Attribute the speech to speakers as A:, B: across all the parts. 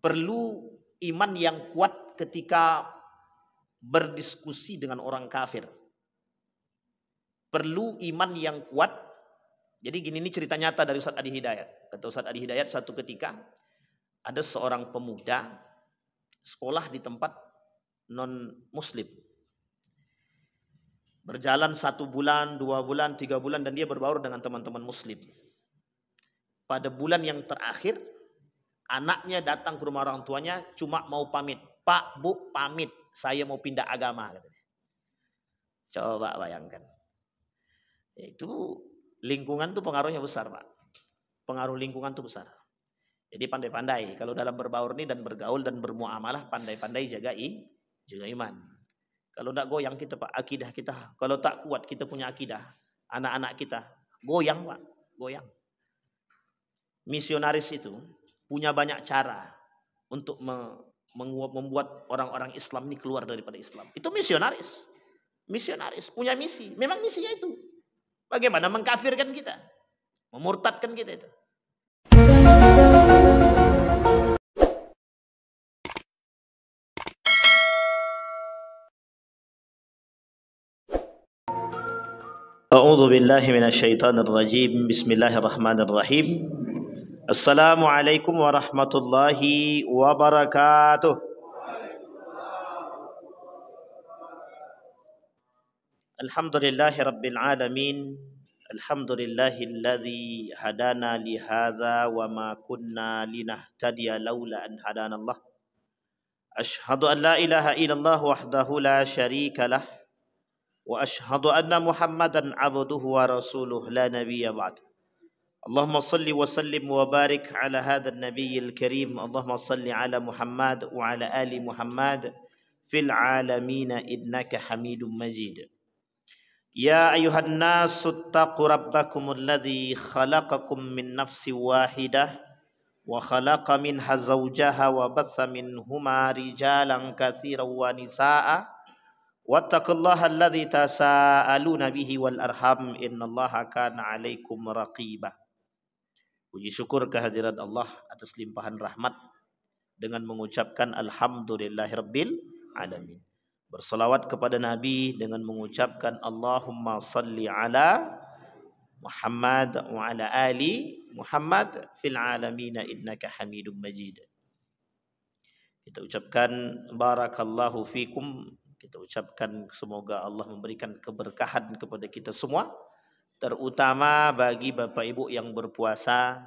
A: perlu iman yang kuat ketika berdiskusi dengan orang kafir. Perlu iman yang kuat. Jadi gini, ini cerita nyata dari Ustaz Adi Hidayat. Kata Ustaz Adi Hidayat, satu ketika ada seorang pemuda sekolah di tempat non muslim. Berjalan 1 bulan, 2 bulan, 3 bulan, dan dia berbaur dengan teman-teman muslim. Pada bulan yang terakhir, anaknya datang ke rumah orang tuanya cuma mau pamit. Pak, Bu, pamit, saya mau pindah agama. Coba bayangkan. Itu lingkungan tuh pengaruhnya besar, Pak. Pengaruh lingkungan tuh besar. Jadi pandai-pandai kalau dalam berbaur nih dan bergaul dan bermuamalah, pandai-pandai jaga iman. Kalau tidak goyang kita, Pak, akidah kita. Kalau tak kuat kita punya akidah, anak-anak kita goyang, Pak, goyang. Misionaris itu punya banyak cara untuk membuat orang-orang Islam ini keluar daripada Islam. Itu misionaris. Misionaris punya misi. Memang misinya itu. Bagaimana mengkafirkan kita, memurtadkan kita itu. A'udzu billahi minasyaitonir rajim. Bismillahirrahmanirrahim. Assalamualaikum warahmatullahi wabarakatuh. Alhamdulillahi rabbil alamin. Alhamdulillahilladzi hadana li hadza wa ma kunna linahtadiya laula an hadanallah. Asyhadu an la ilaha illallah wahdahu la syarika lah. Wa ashhadu anna Muhammadan abduhu wa rasuluh la nabiyya ba'd. Allahumma salli wa sallim wa barik ala hadzal nabiyil karim. Allahumma salli ala Muhammad wa ala ali Muhammad fil alamin innaka Hamidum Majid. Ya ayyuhan nasu taqu rabbakumul ladzi khalaqakum min nafsin wahidah wa khalaqa minha zawjaha wa batha minhuma rijalan katsiran wa nisaa'a. Wattaqullaha alladzi tasaaluna bihi wal arham innallaha kana 'alaikum raqiba. Puji syukur kehadirat Allah atas limpahan rahmat dengan mengucapkan alhamdulillahirabbil alamin. Berselawat kepada Nabi dengan mengucapkan Allahumma salli ala Muhammad wa ala ali Muhammad fil alamin innaka Hamidum Majid. Kita ucapkan barakallahu fikum. Kita ucapkan semoga Allah memberikan keberkahan kepada kita semua, terutama bagi Bapak Ibu yang berpuasa,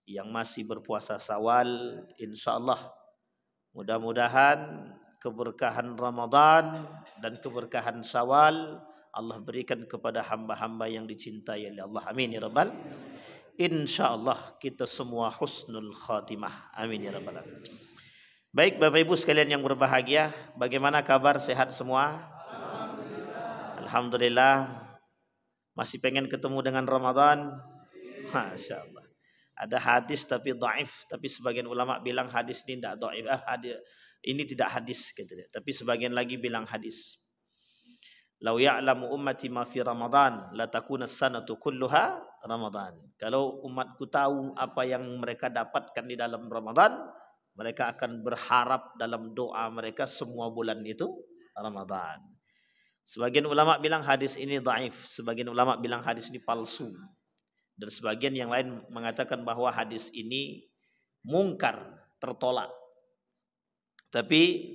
A: yang masih berpuasa Syawal. Insyaallah mudah-mudahan keberkahan Ramadan dan keberkahan Syawal Allah berikan kepada hamba-hamba yang dicintai oleh Allah. Amin ya rabbal. Insyaallah kita semua husnul khatimah. Amin ya rabbal alamin. Baik Bapak Ibu sekalian yang berbahagia, bagaimana kabar, sehat semua? Alhamdulillah. Masih pengen ketemu dengan Ramadan? Masya Allah. Ada hadis tapi dhaif, tapi sebagian ulama bilang hadis ini tidak dhaif. Ini tidak hadis gitu. Tapi sebagian lagi bilang hadis. Lau ya'lamu ummati ma fi Ramadan la takuna as-sanatu kulluha Ramadan. Kalau umatku tahu apa yang mereka dapatkan di dalam Ramadan, mereka akan berharap dalam doa mereka semua bulan itu Ramadan. Sebagian ulama bilang hadis ini dhaif, sebagian ulama bilang hadis ini palsu, dan sebagian yang lain mengatakan bahwa hadis ini mungkar, tertolak. Tapi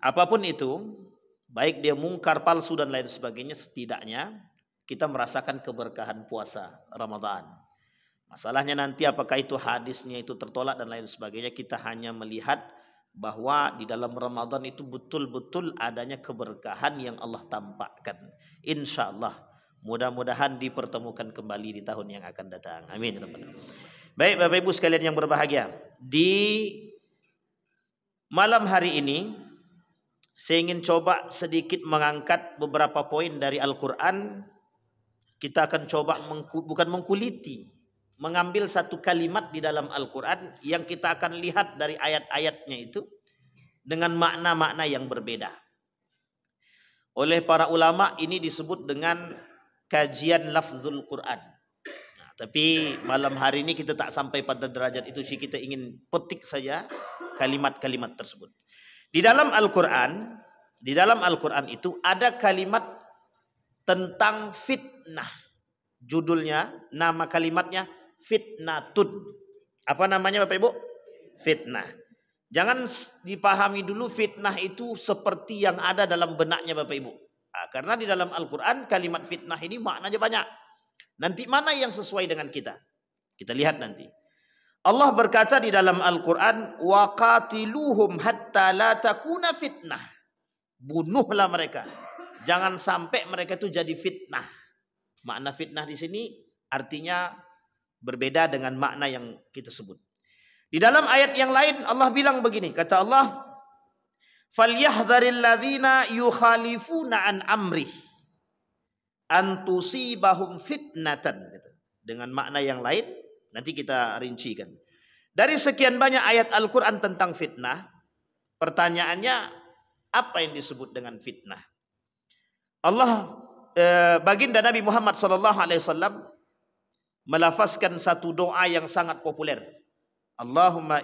A: apapun itu, baik dia mungkar, palsu dan lain sebagainya, setidaknya kita merasakan keberkahan puasa Ramadan. Masalahnya nanti apakah itu hadisnya itu tertolak dan lain sebagainya. Kita hanya melihat bahwa di dalam Ramadan itu betul-betul adanya keberkahan yang Allah tampakkan. Insya Allah mudah-mudahan dipertemukan kembali di tahun yang akan datang. Amin. Baik Bapak Ibu sekalian yang berbahagia, di malam hari ini saya ingin coba sedikit mengangkat beberapa poin dari Al-Quran. Kita akan coba bukan mengkuliti, mengambil satu kalimat di dalam Al-Quran yang kita akan lihat dari ayat-ayatnya itu dengan makna-makna yang berbeda. Oleh para ulama ini disebut dengan kajian lafzul Quran. Nah, Tapi malam hari ini kita tak sampai pada derajat itu sih, kita ingin petik saja kalimat-kalimat tersebut. Di dalam Al-Qur'an, itu ada kalimat tentang fitnah. Judulnya, nama kalimatnya fitnatun. Apa namanya Bapak Ibu? Fitnah. Jangan dipahami dulu fitnah itu seperti yang ada dalam benaknya Bapak Ibu. Nah, karena di dalam Al-Qur'an kalimat fitnah ini maknanya banyak. Nanti mana yang sesuai dengan kita? Kita lihat nanti. Allah berkata di dalam Al-Qur'an, wa qatiluhum hatta la takuna fitnah. Bunuhlah mereka. Jangan sampai mereka itu jadi fitnah. Makna fitnah di sini artinya berbeda dengan makna yang kita sebut. Di dalam ayat yang lain Allah bilang begini, kata Allah, falyahdharil ladzina yukhalifuna an amrih an tusibahum fitnatan, gitu. Dengan makna yang lain nanti kita rincikan. Dari sekian banyak ayat Al-Qur'an tentang fitnah, pertanyaannya apa yang disebut dengan fitnah? Allah baginda Nabi Muhammad SAW melafazkan satu doa yang sangat populer. Allahumma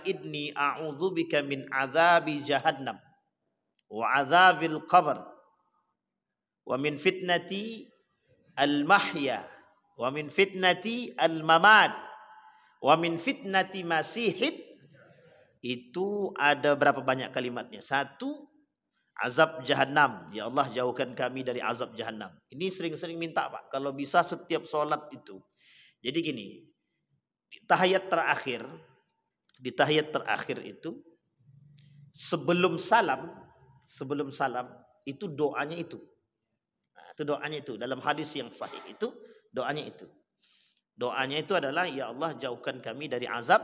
A: inni a'udzubika min azabi jahannam wa azabil qabr wa min fitnati al-mahya wa min fitnati al-mamat wa min fitnati masihid. Itu ada berapa banyak kalimatnya? Satu, azab jahannam. Ya Allah, jauhkan kami dari azab jahannam. Ini sering-sering minta Pak, kalau bisa setiap sholat itu. Jadi gini, di tahiyat terakhir itu sebelum salam itu doanya itu. Nah, itu doanya itu dalam hadis yang sahih itu doanya itu. Doanya itu adalah ya Allah, jauhkan kami dari azab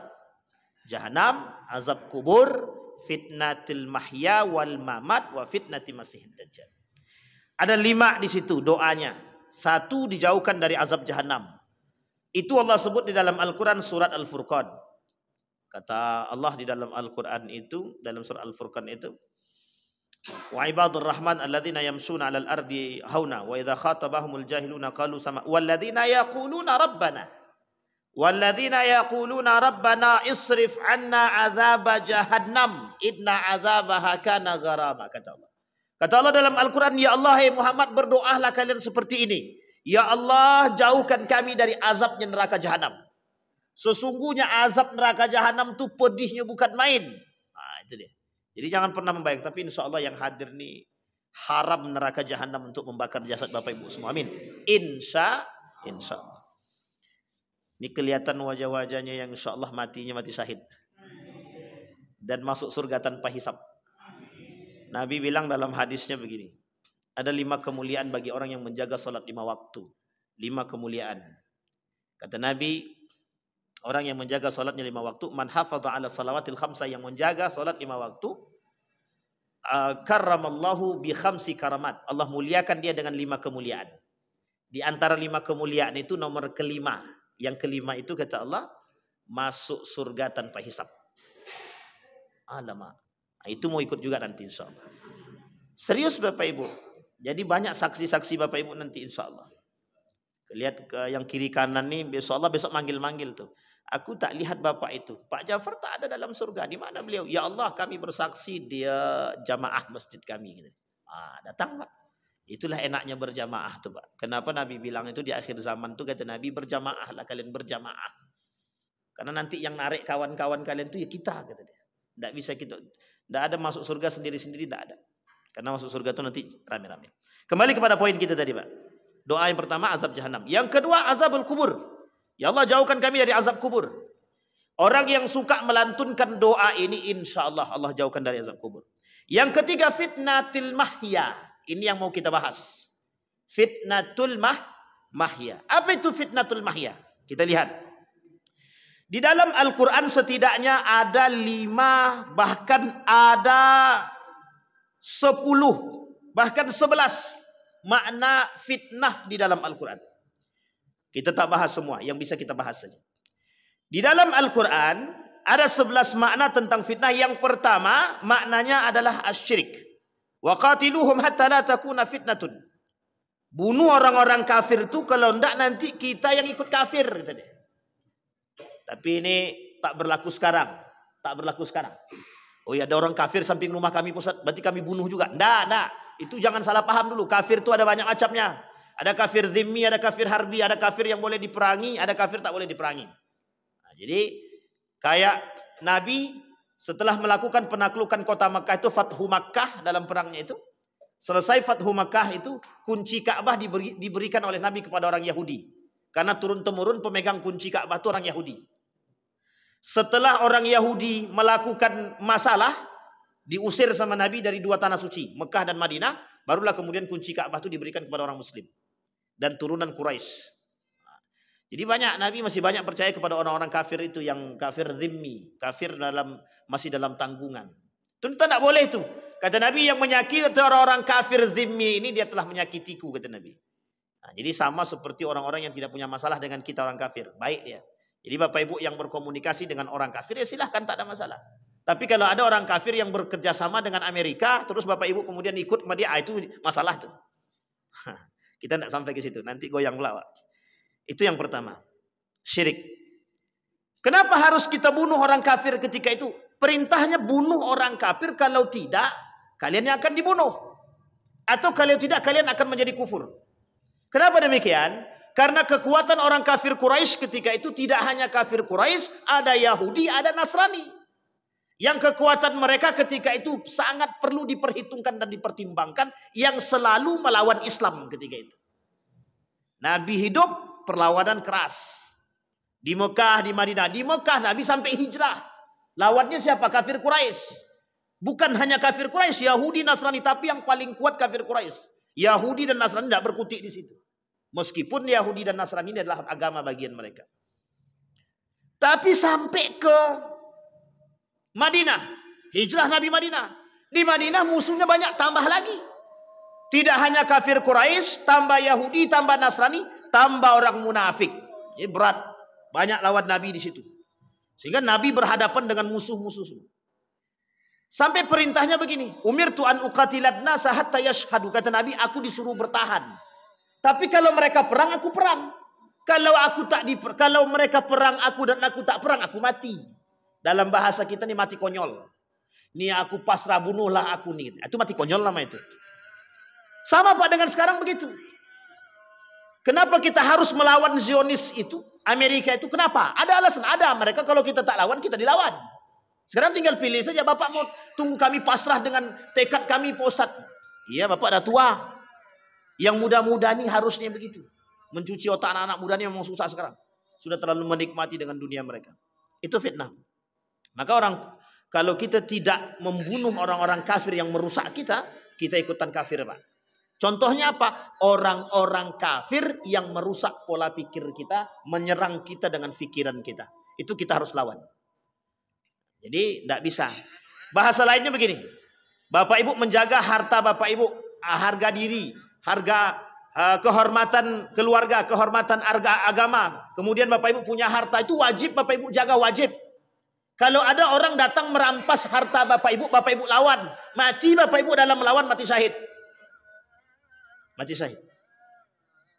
A: jahannam, azab kubur, fitnatil mahya wal mamat wa fitnati masihid dajjal. Ada 5 di situ doanya. 1, dijauhkan dari azab jahannam. Itu Allah sebut di dalam Al-Qur'an surat Al-Furqan. Kata Allah di dalam Al-Qur'an itu, dalam surat Al-Furqan itu, wa ibadur rahman alladzina yamshuna 'alal ardi hauna wa idza khatabahumul jahiluna qalu sama walladzina yaquluna rabbana isrif 'anna 'adzaba jahannam inna 'adzabaha kana gharama, kata Allah. Kata Allah dalam Al-Qur'an, ya Allah, hai Muhammad, berdoalah kalian seperti ini. Ya Allah, jauhkan kami dari azabnya neraka jahanam. Sesungguhnya azab neraka jahanam itu pedihnya bukan main. Nah, itu dia. Jadi jangan pernah membayang, tapi insya Allah yang hadir nih haram neraka jahanam untuk membakar jasad Bapak Ibu semua. Amin. Insya Allah. Ini kelihatan wajah-wajahnya yang insya Allah matinya mati syahid. Dan masuk surga tanpa hisab. Nabi bilang dalam hadisnya begini. Ada 5 kemuliaan bagi orang yang menjaga salat 5 waktu. 5 kemuliaan. Kata Nabi, orang yang menjaga salatnya 5 waktu, man hafadha ala salawatil khamsa, yang menjaga salat 5 waktu, karramallahu bi khamsi karamat. Allah muliakan dia dengan 5 kemuliaan. Di antara 5 kemuliaan itu nomor kelima. Yang kelima itu kata Allah, masuk surga tanpa hisab. Alamak. Nah, itu mau ikut juga nanti insya Allah. Serius Bapak Ibu. Jadi banyak saksi-saksi Bapak Ibu nanti insya Allah. Lihat ke yang kiri kanan nih, besok manggil-manggil tuh. Aku tak lihat Bapak itu. Pak Jafar tak ada dalam surga. Di mana beliau? Ya Allah, kami bersaksi dia jamaah masjid kami. Datang Pak. Itulah enaknya berjamaah tuh Pak. Kenapa Nabi bilang itu di akhir zaman tuh, kata Nabi, berjamaah lah kalian, berjamaah. Karena nanti yang narik kawan-kawan kalian tuh ya kita, kata dia. Tidak bisa kita, tidak ada masuk surga sendiri-sendiri, tidak ada. Karena masuk surga itu nanti rame-rame. Kembali kepada poin kita tadi Pak. Doa yang pertama azab jahanam. Yang kedua azabul kubur. Ya Allah, jauhkan kami dari azab kubur. Orang yang suka melantunkan doa ini, insya Allah Allah jauhkan dari azab kubur. Yang ketiga fitnatul mahya. Ini yang mau kita bahas. Fitnatul mahya. Apa itu fitnatul mahya? Kita lihat. Di dalam Al-Quran setidaknya ada 5, bahkan ada 10, bahkan 11 makna fitnah di dalam Al-Quran. Kita tak bahas semua, yang bisa kita bahas saja. Di dalam Al-Quran ada 11 makna tentang fitnah. Yang pertama maknanya adalah asyirik. Wa qatiluhum hatta la takuna fitnatun. Bunuh orang-orang kafir itu, kalau enggak nanti kita yang ikut kafir, kata dia. Tapi ini tak berlaku sekarang. Tak berlaku sekarang. Oh ya, ada orang kafir samping rumah kami, Ustaz, berarti kami bunuh juga. Enggak. Itu jangan salah paham dulu. Kafir itu ada banyak macamnya. Ada kafir zimmi, ada kafir harbi, ada kafir yang boleh diperangi, ada kafir tak boleh diperangi. Nah, jadi kayak Nabi setelah melakukan penaklukan kota Makkah itu, Fathu Makkah, dalam perangnya itu, selesai Fathu Makkah itu, kunci Ka'bah diberikan oleh Nabi kepada orang Yahudi. Karena turun-temurun pemegang kunci Ka'bah itu orang Yahudi. Setelah orang Yahudi melakukan masalah, diusir sama Nabi dari dua tanah suci, Mekah dan Madinah, barulah kemudian kunci Ka'bah itu diberikan kepada orang Muslim dan turunan Quraisy. Jadi Nabi masih banyak percaya kepada orang-orang kafir itu, yang kafir zimmi, kafir masih dalam tanggungan. Tentu tidak boleh itu. Kata Nabi, yang menyakiti orang-orang kafir zimmi ini, dia telah menyakitiku, kata Nabi. Nah, jadi sama seperti orang-orang yang tidak punya masalah dengan kita orang kafir, baik dia. Jadi Bapak Ibu yang berkomunikasi dengan orang kafir, ya silahkan, tak ada masalah. Tapi kalau ada orang kafir yang bekerja sama dengan Amerika, terus Bapak Ibu kemudian ikut sama dia, itu masalah tuh. Kita tidak sampai ke situ, nanti goyang pula. Itu yang pertama, syirik. Kenapa harus kita bunuh orang kafir ketika itu? Perintahnya bunuh orang kafir, kalau tidak kalian yang akan dibunuh. Atau kalau tidak kalian akan menjadi kufur. Kenapa demikian? Karena kekuatan orang kafir Quraisy ketika itu tidak hanya kafir Quraisy, ada Yahudi, ada Nasrani. Yang kekuatan mereka ketika itu sangat perlu diperhitungkan dan dipertimbangkan, yang selalu melawan Islam ketika itu. Nabi hidup perlawanan keras. Di Mekah, di Madinah. Di Mekah Nabi sampai hijrah. Lawannya siapa? Kafir Quraisy. Bukan hanya kafir Quraisy, Yahudi, Nasrani, tapi yang paling kuat kafir Quraisy. Yahudi dan Nasrani tidak berkutik di situ. Meskipun Yahudi dan Nasrani ini adalah agama bagian mereka. Tapi sampai ke Madinah, hijrah Nabi Madinah. Di Madinah musuhnya banyak, tambah lagi. Tidak hanya kafir Quraisy, tambah Yahudi, tambah Nasrani, tambah orang munafik. Ini berat, banyak lawan Nabi di situ. Sehingga Nabi berhadapan dengan musuh-musuh semua. Sampai perintahnya begini, umirtu an uqatilan nasa hatta yashhadu, kata Nabi, aku disuruh bertahan. Tapi kalau mereka perang, aku perang. Kalau mereka perang aku dan aku tak perang, aku mati. Dalam bahasa kita nih mati konyol. Nih aku pasrah, bunuhlah aku nih. Itu mati konyol nama itu. Sama Pak dengan sekarang begitu. Kenapa kita harus melawan Zionis itu? Amerika itu kenapa? Ada alasan, ada. Mereka kalau kita tak lawan, kita dilawan. Sekarang tinggal pilih saja, Bapak mau tunggu kami pasrah dengan tekad kami, Pak Ustadz. Iya, Bapak dah tua. Yang muda-muda ini harusnya begitu. Mencuci otak anak-anak muda ini memang susah sekarang. Sudah terlalu menikmati dengan dunia mereka. Itu fitnah. Maka kalau kita tidak membunuh orang-orang kafir yang merusak kita, kita ikutan kafir, Pak. Contohnya apa? Orang-orang kafir yang merusak pola pikir kita, menyerang kita dengan pikiran kita. Itu kita harus lawan. Jadi tidak bisa. Bahasa lainnya begini. Bapak Ibu menjaga harta Bapak Ibu, harga diri, harga kehormatan keluarga, kehormatan harga agama. Kemudian Bapak Ibu punya harta, itu wajib Bapak Ibu jaga, wajib. Kalau ada orang datang merampas harta Bapak Ibu lawan. Mati Bapak Ibu dalam melawan, mati syahid. Mati syahid.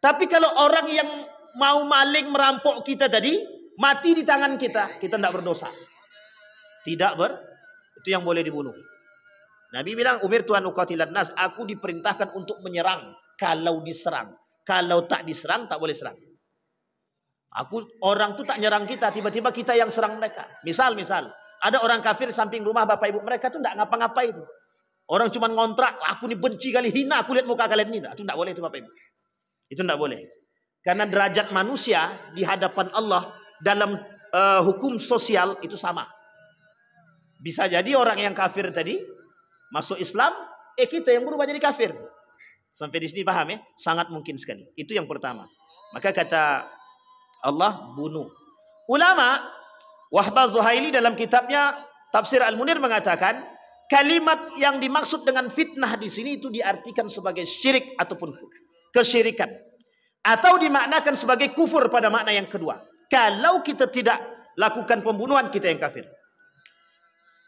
A: Tapi kalau orang yang mau maling merampok kita tadi, mati di tangan kita, kita tidak berdosa. Itu yang boleh dibunuh. Nabi bilang, umirtu an uqatilan nas, aku diperintahkan untuk menyerang kalau diserang. Kalau tak diserang, tak boleh serang. Orang tu tak nyerang kita, tiba-tiba kita yang serang mereka. Misal, ada orang kafir samping rumah Bapak Ibu, mereka tu tak ngapa-ngapain. Orang cuma ngontrak, aku ni benci kali, hina aku lihat muka kalian ni. Itu tak boleh itu Bapak Ibu. Itu tak boleh. Karena derajat manusia di hadapan Allah dalam hukum sosial itu sama. Bisa jadi orang yang kafir tadi masuk Islam, kita yang berubah jadi kafir. Sampai di sini paham ya? Sangat mungkin sekali. Itu yang pertama. Maka kata Allah, bunuh. Ulama Wahbah Zuhaili dalam kitabnya Tafsir Al-Munir mengatakan, kalimat yang dimaksud dengan fitnah di sini itu diartikan sebagai syirik ataupun kesyirikan, atau dimaknakan sebagai kufur pada makna yang kedua. Kalau kita tidak lakukan pembunuhan, kita yang kafir.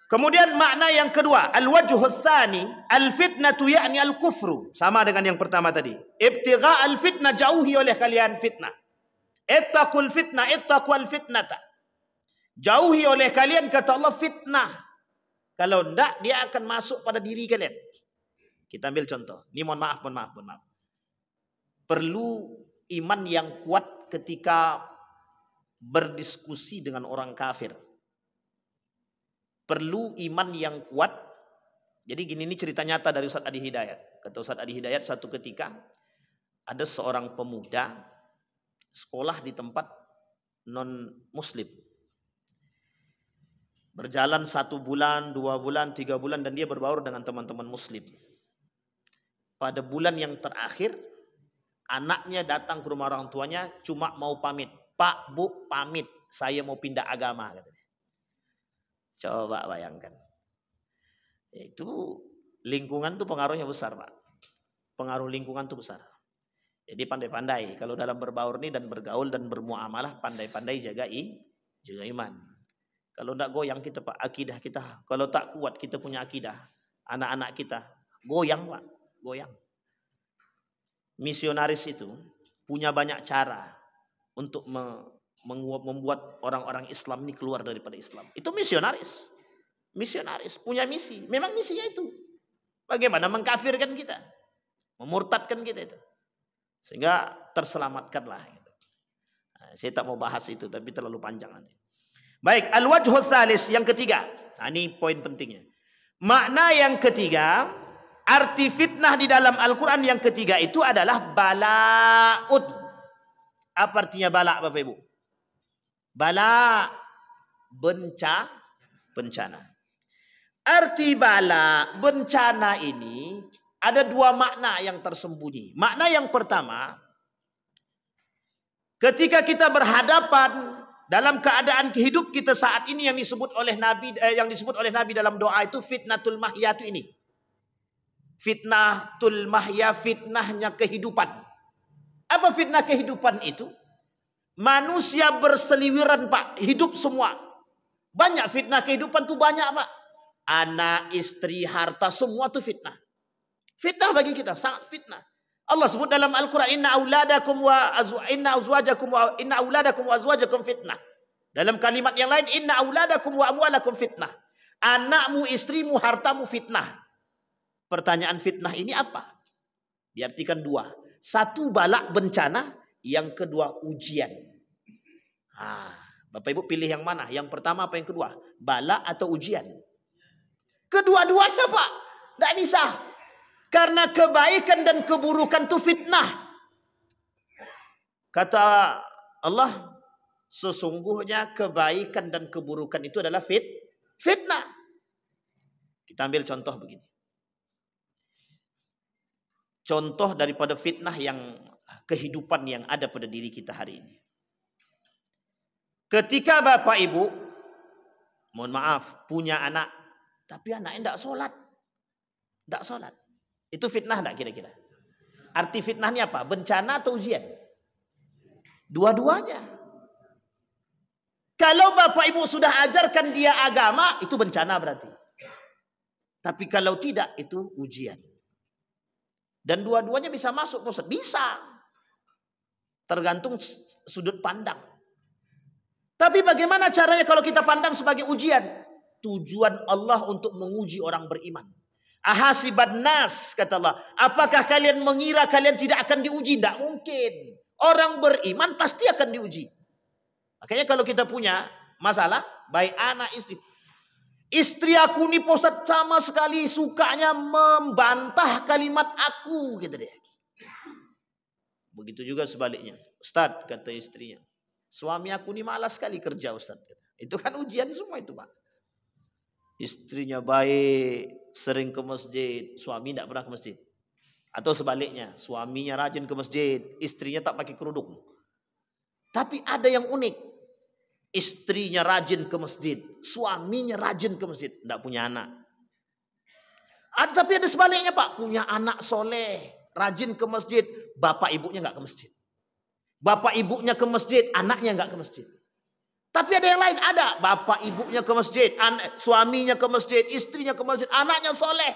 A: Kemudian makna yang kedua, al-wajhul tsani, al-fitnatu ya'ni al-kufru. Sama dengan yang pertama tadi. Ibtigha al-fitnah, jauhi oleh kalian fitnah. Ittaqul fitnah, ittaqul fitnata. Jauhi oleh kalian, kata Allah, fitnah. Kalau tidak, dia akan masuk pada diri kalian. Kita ambil contoh. Ini mohon maaf. Perlu iman yang kuat ketika berdiskusi dengan orang kafir. Perlu iman yang kuat. Jadi gini, ini cerita nyata dari Ustaz Adi Hidayat. Kata Ustaz Adi Hidayat, satu ketika ada seorang pemuda sekolah di tempat non muslim. Berjalan 1 bulan, 2 bulan, 3 bulan, dan dia berbaur dengan teman-teman muslim. Pada bulan yang terakhir, anaknya datang ke rumah orang tuanya cuma mau pamit. Pak, Bu, pamit. Saya mau pindah agama, katanya. Coba bayangkan. Itu lingkungan tuh pengaruhnya besar, Pak. Pengaruh lingkungan tuh besar. Jadi pandai-pandai kalau dalam berbaur nih dan bergaul dan bermuamalah, pandai-pandai jaga iman. Kalau enggak goyang kita, Pak, akidah kita. Kalau tak kuat kita punya akidah, anak-anak kita goyang, Pak, goyang. Misionaris itu punya banyak cara untuk membuat orang-orang Islam ini keluar daripada Islam. Itu misionaris. Misionaris punya misi. Memang misinya itu. Bagaimana mengkafirkan kita. Memurtadkan kita itu. Sehingga terselamatkanlah. Nah, saya tak mau bahas itu, tapi terlalu panjang nanti. Baik, al-wajhul tsalis, yang ketiga. Nah, ini poin pentingnya. Makna yang ketiga, arti fitnah di dalam Al-Quran yang ketiga itu adalah bala'ud. Apa artinya bala, Bapak Ibu? Bala, bencana. Arti bala, bencana ini ada 2 makna yang tersembunyi. Makna yang pertama, ketika kita berhadapan dalam keadaan hidup kita saat ini yang disebut oleh Nabi dalam doa itu fitnatul mahya itu ini. Fitnatul mahya, fitnahnya kehidupan. Apa fitnah kehidupan itu? Manusia berseliweran, Pak, hidup semua. Banyak fitnah kehidupan tuh, banyak, Pak. Anak, istri, harta, semua tuh fitnah. Fitnah bagi kita, sangat fitnah. Allah sebut dalam Al-Quran, inna auladakum wa azwajakum fitnah. Dalam kalimat yang lain, inna auladakum wa amwalakum fitnah. Anakmu, istrimu, hartamu fitnah. Pertanyaan fitnah ini apa? Diartikan 2. 1 balak, bencana. Yang kedua ujian. Bapak Ibu pilih yang mana? Yang pertama apa yang kedua? Bala atau ujian? Kedua-duanya, Pak. Tidak bisa. Karena kebaikan dan keburukan itu fitnah. Kata Allah, sesungguhnya kebaikan dan keburukan itu adalah fitnah. Kita ambil contoh begini. Contoh daripada fitnah yang kehidupan yang ada pada diri kita hari ini. Ketika Bapak Ibu, mohon maaf, punya anak, tapi anaknya tidak sholat. Tidak sholat. Itu fitnah tidak kira-kira? Arti fitnah ini apa? Bencana atau ujian? Dua-duanya. Kalau Bapak Ibu sudah ajarkan dia agama, itu bencana berarti. Tapi kalau tidak, itu ujian. Dan dua-duanya bisa masuk, Ustaz. Bisa. Tergantung sudut pandang. Tapi bagaimana caranya kalau kita pandang sebagai ujian? Tujuan Allah untuk menguji orang beriman. Ahasiban nas, kata Allah. Apakah kalian mengira kalian tidak akan diuji? Tidak mungkin. Orang beriman pasti akan diuji. Makanya kalau kita punya masalah, baik anak, istri. Istri aku nih, Pak Ustaz, sama sekali sukanya membantah kalimat aku, gitu deh. Begitu juga sebaliknya. Ustaz, kata istrinya, suami aku nih malas sekali kerja, Ustaz. Itu kan ujian semua itu, Pak. Istrinya baik, sering ke masjid, suami tidak pernah ke masjid. Atau sebaliknya, suaminya rajin ke masjid, istrinya tak pakai kerudung. Tapi ada yang unik. Istrinya rajin ke masjid, suaminya rajin ke masjid, tidak punya anak. Tapi ada sebaliknya, Pak, punya anak soleh, rajin ke masjid, bapak ibunya nggak ke masjid. Bapak ibunya ke masjid, anaknya nggak ke masjid. Tapi ada yang lain, ada bapak ibunya ke masjid, suaminya ke masjid, istrinya ke masjid, anaknya soleh.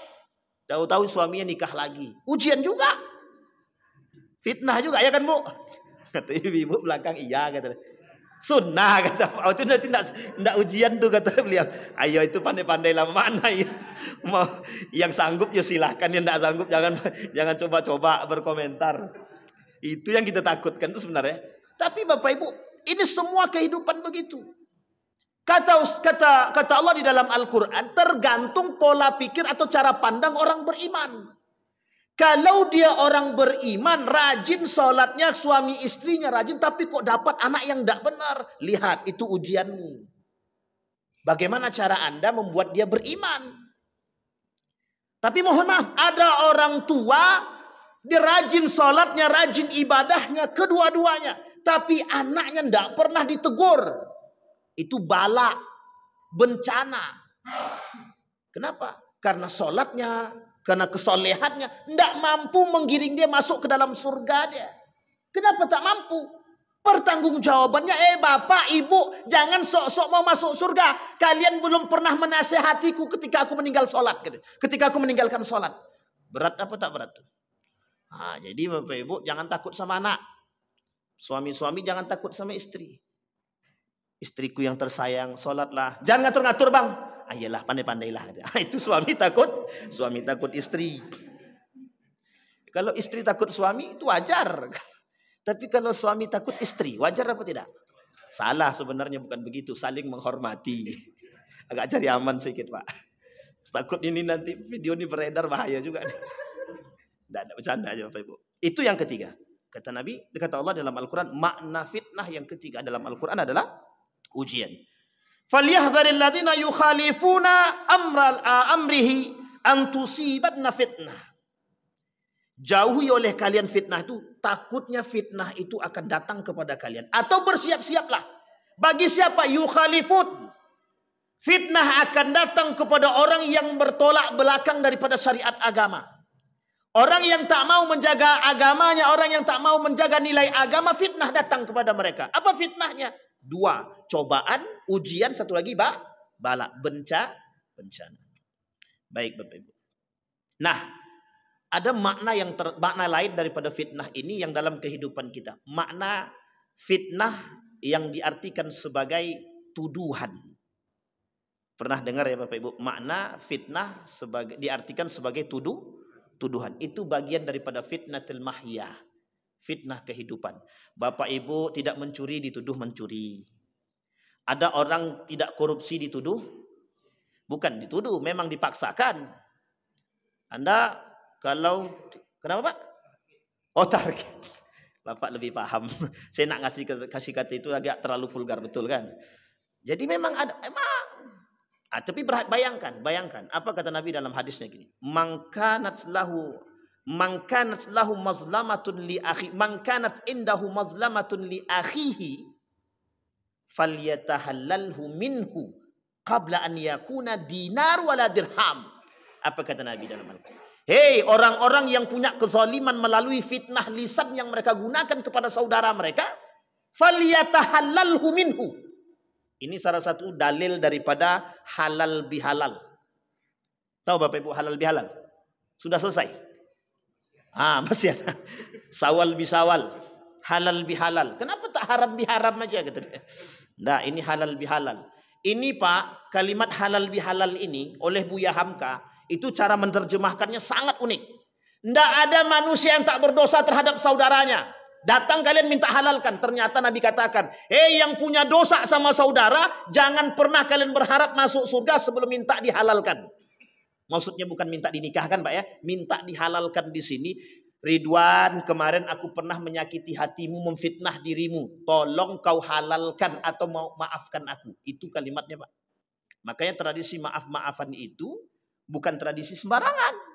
A: Tahu-tahu suaminya nikah lagi. Ujian juga. Fitnah juga ya kan Bu? Kata ibu belakang, iya kata. Sunnah kata. Oh itu nanti tidak ujian tuh kata beliau. Ayo itu pandai-pandai lah mana itu. Mau yang sanggup ya silahkan, yang tidak sanggup jangan coba-coba berkomentar. Itu yang kita takutkan itu sebenarnya. Tapi Bapak Ibu, ini semua kehidupan begitu. Kata Allah di dalam Al-Quran, tergantung pola pikir atau cara pandang orang beriman. Kalau dia orang beriman, rajin sholatnya, suami istrinya rajin, tapi kok dapat anak yang tidak benar. Lihat, itu ujianmu. Bagaimana cara Anda membuat dia beriman? Tapi mohon maaf, ada orang tua, dia rajin sholatnya, rajin ibadahnya, kedua-duanya. Tapi anaknya tidak pernah ditegur. Itu bala, bencana. Kenapa? Karena sholatnya, karena kesolehannya tidak mampu menggiring dia masuk ke dalam surga dia. Kenapa tak mampu? Pertanggungjawabannya, bapak, ibu, jangan sok-sok mau masuk surga. Kalian belum pernah menasehatiku ketika aku meninggal sholat. Ketika aku meninggalkan sholat. Berat apa tak berat? Nah, jadi bapak ibu jangan takut sama anak. Suami-suami jangan takut sama istri. Istriku yang tersayang, sholatlah. Jangan ngatur-ngatur bang. Ayolah, pandai-pandailah. Itu suami takut istri. Kalau istri takut suami itu wajar. Tapi kalau suami takut istri, wajar apa tidak? Salah sebenarnya, bukan begitu. Saling menghormati. Agak cari aman sedikit Pak. Takut ini nanti video ini beredar, bahaya juga. Tidak ada bercanda aja Bapak Ibu. Itu yang ketiga. Kata Nabi, kata Allah dalam Al-Quran, makna fitnah yang ketiga dalam Al-Quran adalah ujian. Falyahdharil ladzina yukhalifuna amrihi an tusibatna fitnah. Jauhi oleh kalian fitnah itu, takutnya fitnah itu akan datang kepada kalian. Atau bersiap-siaplah. Bagi siapa yukhalifun? Fitnah akan datang kepada orang yang bertolak belakang daripada syariat agama. Orang yang tak mau menjaga agamanya, orang yang tak mau menjaga nilai agama, fitnah datang kepada mereka. Apa fitnahnya? Dua, cobaan, ujian, satu lagi bala, bencana. Baik Bapak Ibu. Nah, ada makna lain daripada fitnah ini yang dalam kehidupan kita. Makna fitnah yang diartikan sebagai tuduhan. Pernah dengar ya Bapak Ibu? Makna fitnah diartikan sebagai tuduhan. Itu bagian daripada fitnatul mahya. Fitnah kehidupan. Bapak Ibu tidak mencuri dituduh mencuri. Ada orang tidak korupsi dituduh? Bukan dituduh, memang dipaksakan. Anda kalau kenapa Pak? Oh target. Bapak lebih paham. Saya nak kasih kata itu agak terlalu vulgar, betul kan? Jadi memang ada, tapi bayangkan apa kata Nabi dalam hadisnya gini. Man kanat lahu mazlamatun li akhi, man kanat indahu mazlamatun li akhihi falyatahallalhu minhu qabla an yakuna dinar wala dirham. Apa kata Nabi dalam Al-Quran? Hei orang-orang yang punya kezaliman melalui fitnah lisan yang mereka gunakan kepada saudara mereka, falyatahallalhu minhu. Ini salah satu dalil daripada halal bihalal. Tahu Bapak Ibu halal bihalal? Sudah selesai? Masih ada. Sawal bisawal. Halal bihalal. Kenapa tak haram biharam aja gitu? Nah, ini halal bihalal. Ini Pak, kalimat halal bihalal ini oleh Buya Hamka, itu cara menerjemahkannya sangat unik. Tidak ada manusia yang tak berdosa terhadap saudaranya. Datang kalian minta halalkan. Ternyata Nabi katakan, yang punya dosa sama saudara, jangan pernah kalian berharap masuk surga sebelum minta dihalalkan. Maksudnya bukan minta dinikahkan Pak ya, minta dihalalkan di sini. Ridwan, kemarin aku pernah menyakiti hatimu, memfitnah dirimu. Tolong kau halalkan atau maafkan aku. Itu kalimatnya Pak. Makanya tradisi maaf-maafan itu bukan tradisi sembarangan.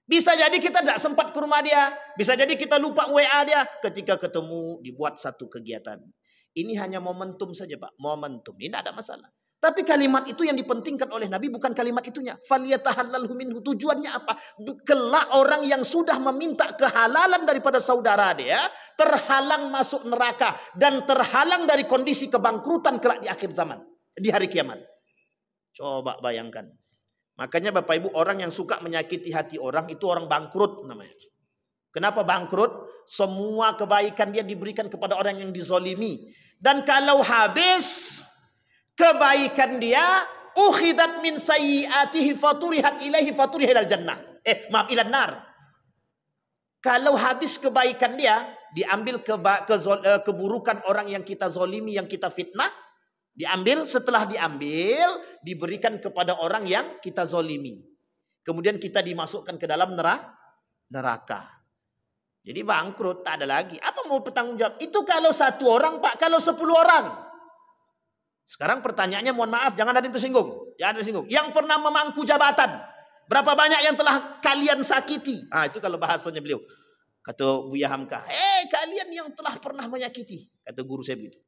A: Bisa jadi kita tidak sempat ke rumah dia. Bisa jadi kita lupa WA dia. Ketika ketemu dibuat satu kegiatan. Ini hanya momentum saja Pak. Momentum. Ini tidak ada masalah.
B: Tapi kalimat itu yang dipentingkan oleh Nabi bukan kalimat itunya. Faliyatahallalhu minhu. Tujuannya apa? Kelak orang yang sudah meminta kehalalan daripada saudara dia terhalang masuk neraka dan terhalang dari kondisi kebangkrutan kelak di akhir zaman, di hari kiamat. Coba bayangkan. Makanya Bapak Ibu, orang yang suka menyakiti hati orang itu orang bangkrut namanya. Kenapa bangkrut? Semua kebaikan dia diberikan kepada orang yang dizolimi. Dan kalau habis kebaikan dia, ukhidat min sayyiatihi faturihat ilaihi faturiha ilal jannah. Ilan nar. Kalau habis kebaikan dia, diambil keburukan orang yang kita zolimi, yang kita fitnah, diambil, setelah diambil, diberikan kepada orang yang kita zolimi. Kemudian kita dimasukkan ke dalam neraka. Jadi bangkrut, tak ada lagi. Apa mau bertanggung jawab? Itu kalau 1 orang, Pak. Kalau 10 orang. Sekarang pertanyaannya, mohon maaf, jangan ada yang tersinggung. Jangan tersinggung. Yang pernah memangku jabatan. Berapa banyak yang telah kalian sakiti? Itu kalau bahasanya beliau. Kata Buya Hamka, kalian yang telah pernah menyakiti. Kata guru saya begitu.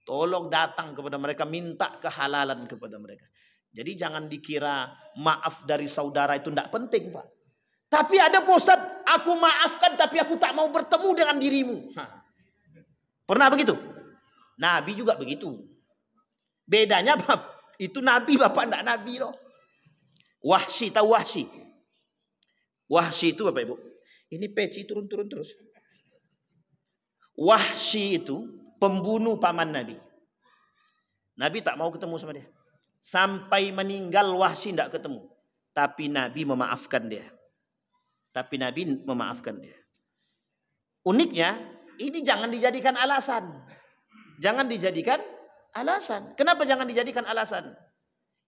B: Tolong datang kepada mereka, minta kehalalan kepada mereka. Jadi jangan dikira maaf dari saudara itu tidak penting, Pak. Tapi ada Pak Ustadz, aku maafkan tapi aku tak mau bertemu dengan dirimu. Pernah begitu? Nabi juga begitu. Bedanya itu Nabi, Bapak tidak Nabi loh. Wahsy, tahu Wahsy? Wahsy itu Bapak Ibu. Ini peci turun-turun terus. Wahsy itu pembunuh paman Nabi. Nabi tak mau ketemu sama dia. Sampai meninggal Wahsy tidak ketemu. Tapi Nabi memaafkan dia. Uniknya, ini jangan dijadikan alasan. Jangan dijadikan alasan. Kenapa jangan dijadikan alasan?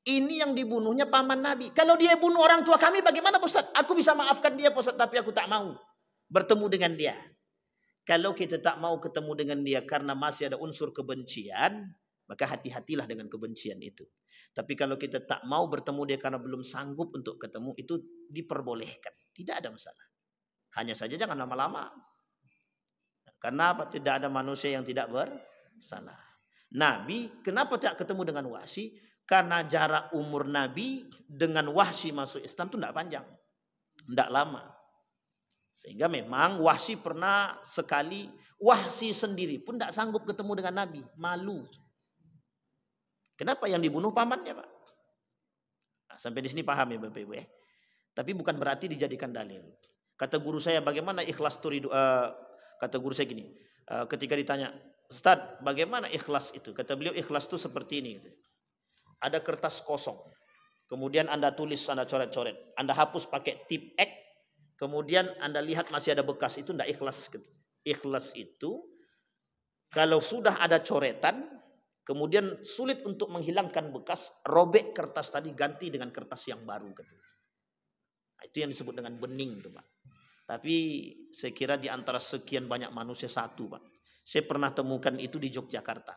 B: Ini yang dibunuhnya paman Nabi. Kalau dia bunuh orang tua kami, bagaimana Ustaz? Aku bisa maafkan dia Ustaz, tapi aku tak mau bertemu dengan dia. Kalau kita tak mau ketemu dengan dia karena masih ada unsur kebencian, maka hati-hatilah dengan kebencian itu. Tapi kalau kita tak mau bertemu dia karena belum sanggup untuk ketemu, itu diperbolehkan. Tidak ada masalah. Hanya saja jangan lama-lama. Karena apa? Tidak ada manusia yang tidak bersalah. Nabi kenapa tidak ketemu dengan Wahsy? Karena jarak umur Nabi dengan Wahsy masuk Islam itu tidak panjang. Tidak lama. Sehingga memang Wahsy pernah sekali, Wahsy sendiri pun tidak sanggup ketemu dengan Nabi. Malu. Kenapa? Yang dibunuh pamannya, Pak. Nah, sampai di sini paham ya Bapak Ibu ya. Tapi bukan berarti dijadikan dalil. Kata guru saya, bagaimana ikhlas turidu? Kata guru saya gini, ketika ditanya, Ustaz, bagaimana ikhlas itu? Kata beliau, ikhlas itu seperti ini. Ada kertas kosong, kemudian Anda tulis, Anda coret-coret, Anda hapus pakai tip X, kemudian Anda lihat masih ada bekas, itu tidak ikhlas. Ikhlas itu kalau sudah ada coretan, kemudian sulit untuk menghilangkan bekas, robek kertas tadi, ganti dengan kertas yang baru. Itu yang disebut dengan bening, tuh, Pak. Tapi saya kira di antara sekian banyak manusia satu, Pak. Saya pernah temukan itu di Yogyakarta.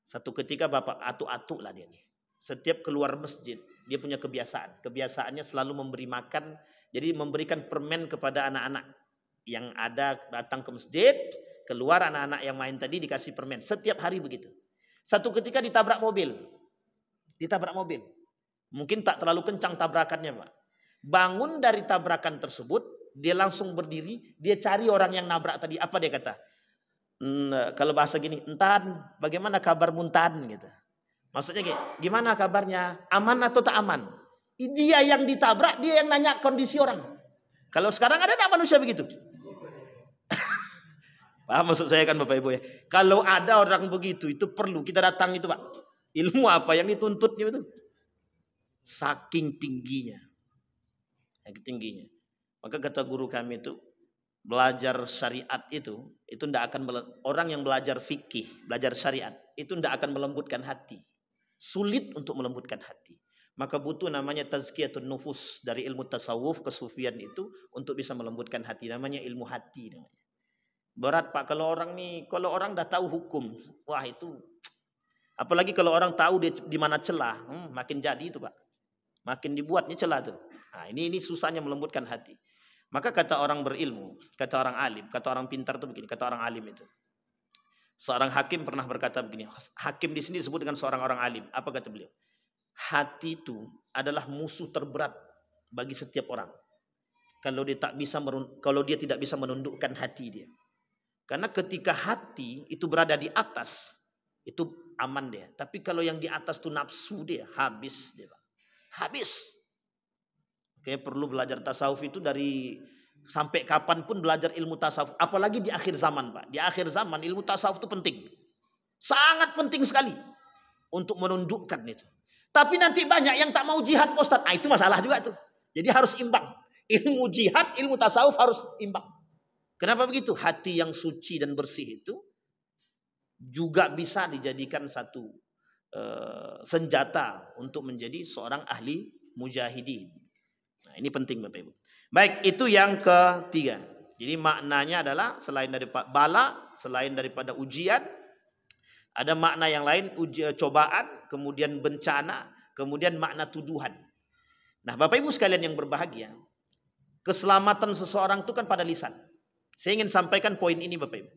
B: Satu ketika Bapak atu-atu lah dia nih. Setiap keluar masjid, dia punya kebiasaan. Kebiasaannya selalu memberi makan, jadi memberikan permen kepada anak-anak yang ada datang ke masjid, keluar anak-anak yang main tadi dikasih permen. Setiap hari begitu. Satu ketika ditabrak mobil. Mungkin tak terlalu kencang tabrakannya, Pak. Bangun dari tabrakan tersebut, dia langsung berdiri, dia cari orang yang nabrak tadi. Apa dia kata? Kalau bahasa gini, Entan, bagaimana kabar Muntan gitu. Maksudnya gimana kabarnya? Aman atau tak aman? Dia yang ditabrak, dia yang nanya kondisi orang. Kalau sekarang ada enggak manusia begitu? Paham maksud saya kan Bapak Ibu ya? Kalau ada orang begitu, itu perlu kita datang itu, Pak. Ilmu apa yang dituntutnya itu? Saking tingginya. Maka kata guru kami itu, belajar syariat itu tidak akan, orang yang belajar fikih, belajar syariat itu tidak akan melembutkan hati. Sulit untuk melembutkan hati. Maka butuh namanya tazkiyatun nufus, dari ilmu tasawuf kesufian itu untuk bisa melembutkan hati, namanya ilmu hati namanya. Berat, Pak, kalau orang dah tahu hukum, wah itu, apalagi kalau orang tahu dia di mana celah, makin jadi itu, Pak. Makin dibuatnya celah tuh. Nah, ini susahnya melembutkan hati. Maka kata orang berilmu, kata orang alim, kata orang pintar itu begini, kata orang alim itu, Seorang hakim pernah berkata begini, hakim di sini disebut dengan seorang orang alim. Apa kata beliau? Hati itu adalah musuh terberat bagi setiap orang. Kalau dia tidak bisa menundukkan hati dia. Karena ketika hati itu berada di atas, itu aman dia. Tapi kalau yang di atas itu nafsu dia, habis dia, Pak. Habis. Oke, perlu belajar tasawuf itu dari sampai kapanpun belajar ilmu tasawuf. Apalagi di akhir zaman, Pak. Di akhir zaman ilmu tasawuf itu penting. Sangat penting sekali untuk menundukkan itu. Tapi nanti banyak yang tak mau jihad, Pak Ustaz. Nah, itu masalah juga tuh. Jadi harus imbang. Ilmu jihad, ilmu tasawuf harus imbang. Kenapa begitu? Hati yang suci dan bersih itu juga bisa dijadikan satu senjata untuk menjadi seorang ahli mujahidin. Nah, ini penting Bapak Ibu. Baik, itu yang ketiga. Jadi maknanya adalah selain daripada bala, selain daripada ujian, ada makna yang lain, cobaan, kemudian bencana, kemudian makna tuduhan. Nah, Bapak Ibu sekalian yang berbahagia, keselamatan seseorang itu kan pada lisan. Saya ingin sampaikan poin ini Bapak Ibu.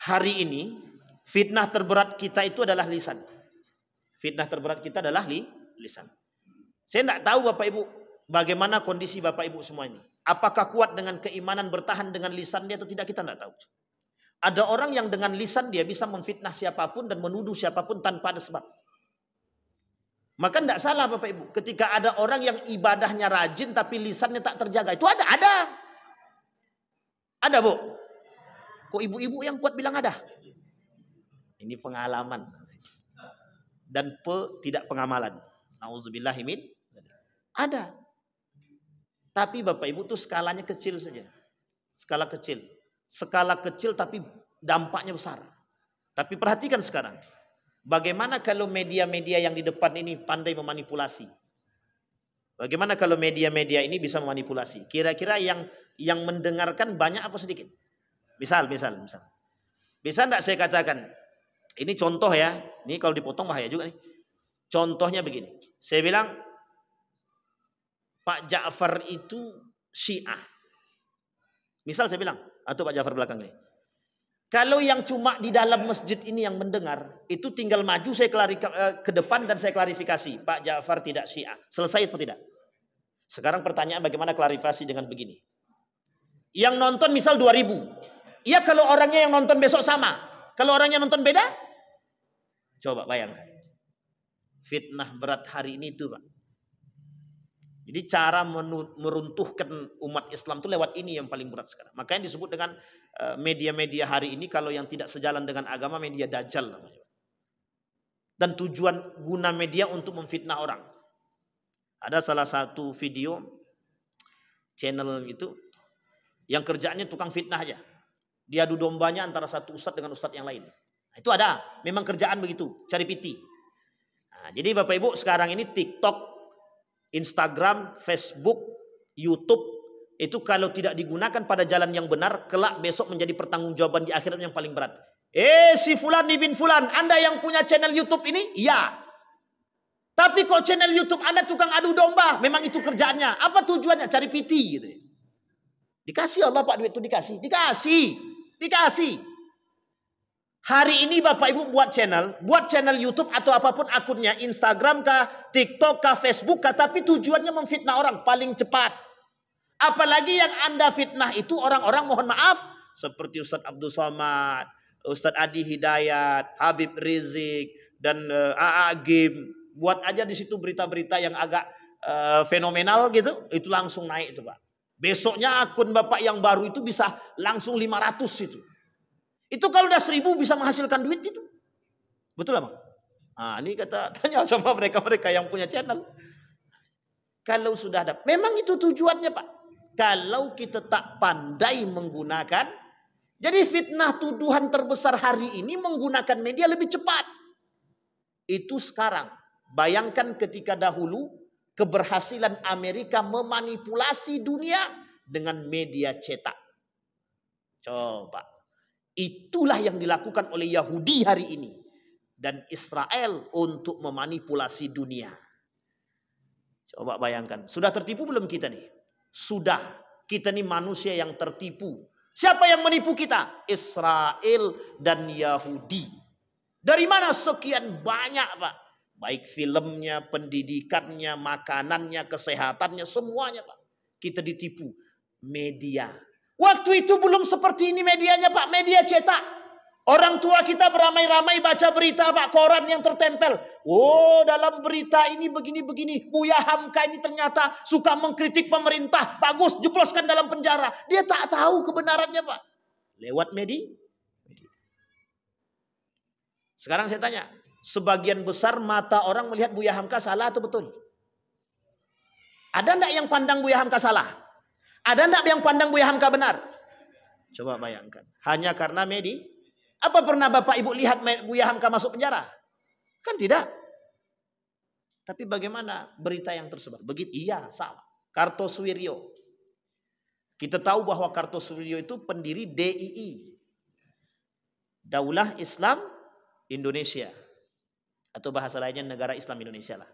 B: Hari ini fitnah terberat kita itu adalah lisan. Fitnah terberat kita adalah lisan. Saya tidak tahu Bapak Ibu bagaimana kondisi Bapak Ibu semua ini. Apakah kuat dengan keimanan bertahan dengan lisan dia atau tidak, kita tidak tahu. Ada orang yang dengan lisan dia bisa memfitnah siapapun dan menuduh siapapun tanpa ada sebab. Maka tidak salah Bapak Ibu ketika ada orang yang ibadahnya rajin tapi lisannya tak terjaga. Itu ada. Ada Bu. Kok ibu-ibu yang kuat bilang ada? Ini pengalaman. Dan tidak pengamalan. Nauzubillahimin. Ada. Tapi Bapak Ibu tuh skalanya kecil saja. Skala kecil. Skala kecil tapi dampaknya besar. Tapi perhatikan sekarang. Bagaimana kalau media-media yang di depan ini pandai memanipulasi? Bagaimana kalau media-media ini bisa memanipulasi? Kira-kira yang mendengarkan banyak apa sedikit? Misal. Bisa enggak saya katakan, ini contoh ya, ini kalau dipotong bahaya juga nih. Contohnya begini, saya bilang Pak Ja'far itu Syiah. Misal saya bilang, atau Pak Ja'far belakang ini. Kalau yang cuma di dalam masjid ini yang mendengar, itu tinggal maju saya ke depan dan saya klarifikasi. Pak Ja'far tidak Syiah. Selesai atau tidak? Sekarang pertanyaan bagaimana klarifikasi dengan begini. Yang nonton misal 2000. Ya kalau orangnya yang nonton besok sama. Kalau orangnya nonton beda. Coba bayangkan. Fitnah berat hari ini itu Pak. Jadi cara meruntuhkan umat Islam itu lewat ini yang paling berat sekarang. Makanya disebut dengan media-media hari ini kalau yang tidak sejalan dengan agama media dajjal namanya. Dan tujuan guna media untuk memfitnah orang. Ada salah satu video channel itu yang kerjaannya tukang fitnah aja. Dia adu dombanya antara satu ustadz dengan ustadz yang lain. Nah, itu ada. Memang kerjaan begitu. Cari piti. Nah, jadi Bapak Ibu sekarang ini TikTok, Instagram, Facebook, YouTube. Itu kalau tidak digunakan pada jalan yang benar. Kelak besok menjadi pertanggungjawaban di akhirat yang paling berat. Si Fulan bin Fulan. Anda yang punya channel YouTube ini? Iya. Tapi kok channel YouTube Anda tukang adu domba? Memang itu kerjaannya. Apa tujuannya? Cari piti gitu. Dikasih Allah Pak duit itu dikasih. Dikasih. Hari ini Bapak Ibu buat channel YouTube atau apapun akunnya, Instagram kah, TikTok kah, Facebook kah, tapi tujuannya memfitnah orang paling cepat. Apalagi yang Anda fitnah itu orang-orang mohon maaf seperti Ustadz Abdul Somad, Ustadz Adi Hidayat, Habib Rizik dan AA Gim. Buat aja di situ berita-berita yang agak fenomenal gitu, itu langsung naik itu Pak. Besoknya akun Bapak yang baru itu bisa langsung 500 itu. Itu kalau udah 1000 bisa menghasilkan duit itu. Betul apa? Nah, ini tanya sama mereka-mereka yang punya channel. Kalau sudah ada, memang itu tujuannya Pak. Kalau kita tak pandai menggunakan, jadi fitnah tuduhan terbesar hari ini menggunakan media lebih cepat. Itu sekarang. Bayangkan ketika dahulu keberhasilan Amerika memanipulasi dunia dengan media cetak. Coba. Itulah yang dilakukan oleh Yahudi hari ini. Dan Israel untuk memanipulasi dunia. Coba bayangkan. Sudah tertipu belum kita nih? Sudah. Kita nih manusia yang tertipu Siapa yang menipu kita? Israel dan Yahudi. Dari mana sekian banyak, Pak? Baik filmnya, pendidikannya, makanannya, kesehatannya, semuanya, Pak. Kita ditipu. Media. Waktu itu belum seperti ini medianya, Pak. Media cetak. Orang tua kita beramai-ramai baca berita, Pak, koran yang tertempel. Oh, dalam berita ini begini-begini. Buya Hamka ini ternyata suka mengkritik pemerintah. Bagus, jebloskan dalam penjara. Dia tak tahu kebenarannya, Pak. Lewat media. Sekarang saya tanya, sebagian besar mata orang melihat Buya Hamka salah atau betul? Ada enggak yang pandang Buya Hamka salah? Ada enggak yang pandang Buya Hamka benar? Coba bayangkan. Hanya karena media. Apa pernah Bapak Ibu lihat Buya Hamka masuk penjara? Kan tidak. Tapi bagaimana berita yang tersebar? Begitu, iya, sama. Kartosuwiryo. Kita tahu bahwa Kartosuwiryo itu pendiri DII. Daulah Islam Indonesia. Atau bahasa lainnya Negara Islam Indonesia lah.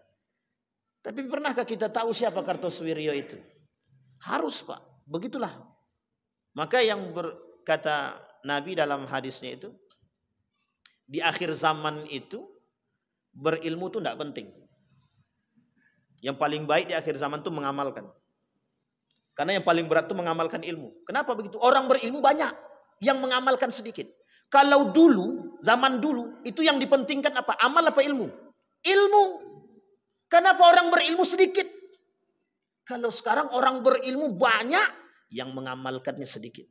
B: Tapi pernahkah kita tahu siapa Kartosuwiryo itu? Harus, Pak. Begitulah. Maka yang berkata Nabi dalam hadisnya itu, di akhir zaman itu berilmu itu tidak penting. Yang paling baik di akhir zaman itu mengamalkan. Karena yang paling berat itu mengamalkan ilmu. Kenapa begitu? Orang berilmu banyak, yang mengamalkan sedikit. Kalau dulu, zaman dulu, itu yang dipentingkan apa? Amal apa ilmu? Ilmu. Kenapa orang berilmu sedikit? Kalau sekarang orang berilmu banyak, yang mengamalkannya sedikit.